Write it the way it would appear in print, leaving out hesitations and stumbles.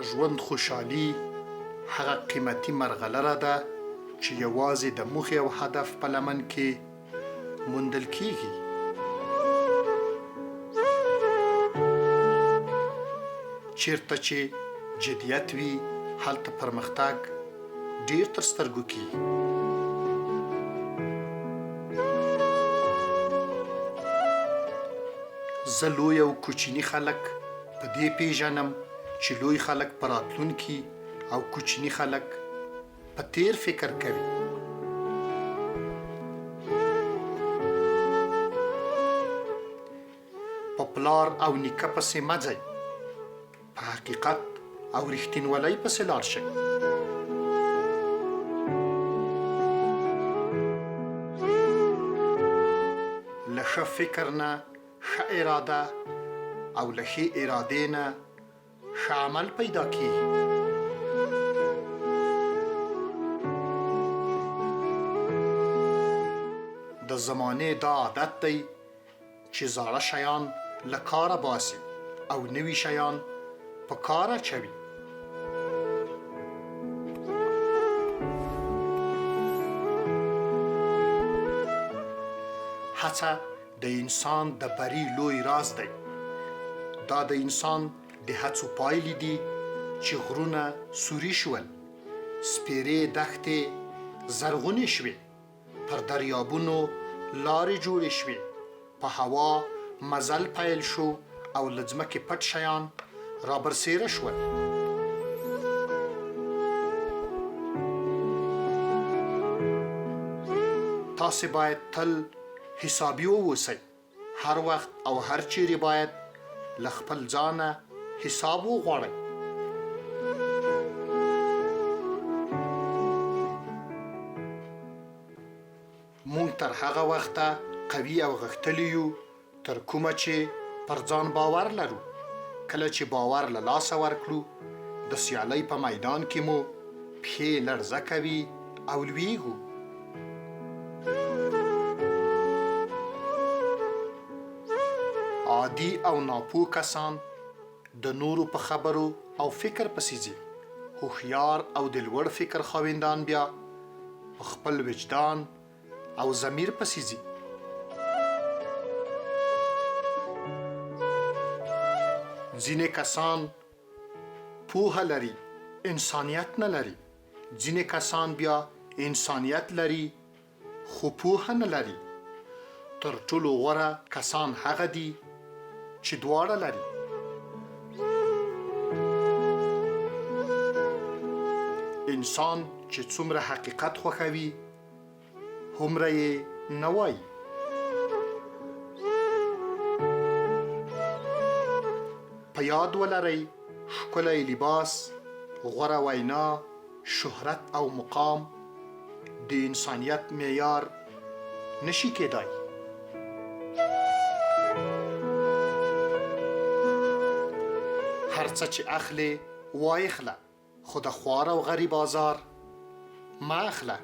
ژوند خوشحالي هغه قیمتي مرغلره ده چې یوازې د موخې او هدف په لمن کې موندل کیږي. چیرته چې جدیت وي هلته پرمختګ ډیر تر سترګو کیږي. زه لوی او کوچني خلک په دې پیژنم چې لوی خلک په راتلونکي او کوچني خلک په تیر فکر کوي. په پلار او نیکه پسې مه ځئ، په حقیقت او رښتینولۍ پسې لاړ شئ. له ښه فکر نه ښه اراده او له ښې ارادې نه ښه عمل پیدا کیږي. د زمانې دا عادت دی چې زاړه شیان له کاره باسي او نوي شیان په کار اچوي. هڅه د انسان د بری لوی راز دی. دا د انسان د هڅو پایلې دي چې غرونه سوري شول، سپیرې دښتې زرغونې شوې، پر دریابونو لارې جوړې شوې، په هوا مزل پیل شو او له ځمکې پټ شیان رابرسېره شول. تاسې باید تل حسابي واوسئ. هر وخت او هر چیرې باید له خپل ځانه حساب وغواړئ. مونږ تر هغه وخته قوي او غښتلي یو تر کومه چې پر ځان باور لرو. کله چې باور له لاسه ورکړو د سیالۍ په میدان کې مو پښې لړزه کوي او لویږو. عادي او ناپوه کسان د نورو په خبرو او فکر پسې ځي. هوښیار او د لوړ فکر خاوندان بیا په خپل وجدان او ضمیر پسې ځي. ځینې کسان پوهه لري، انسانیت نه لري. ځینې کسان بیا انسانیت لري خو پوهه نه لري. تر ټولو غوره کسان هغه دي چې دواړه لري. انسان چې څومره حقیقت خوښوي هومره یې نه وایي. په یاد ولرئ، ښکلی لباس، غوره وینا، شهرت او مقام د انسانیت معیار نشي کېدای. هر څه چې اخلې وایخله، خو د خوار او غریب آزار مه اخله.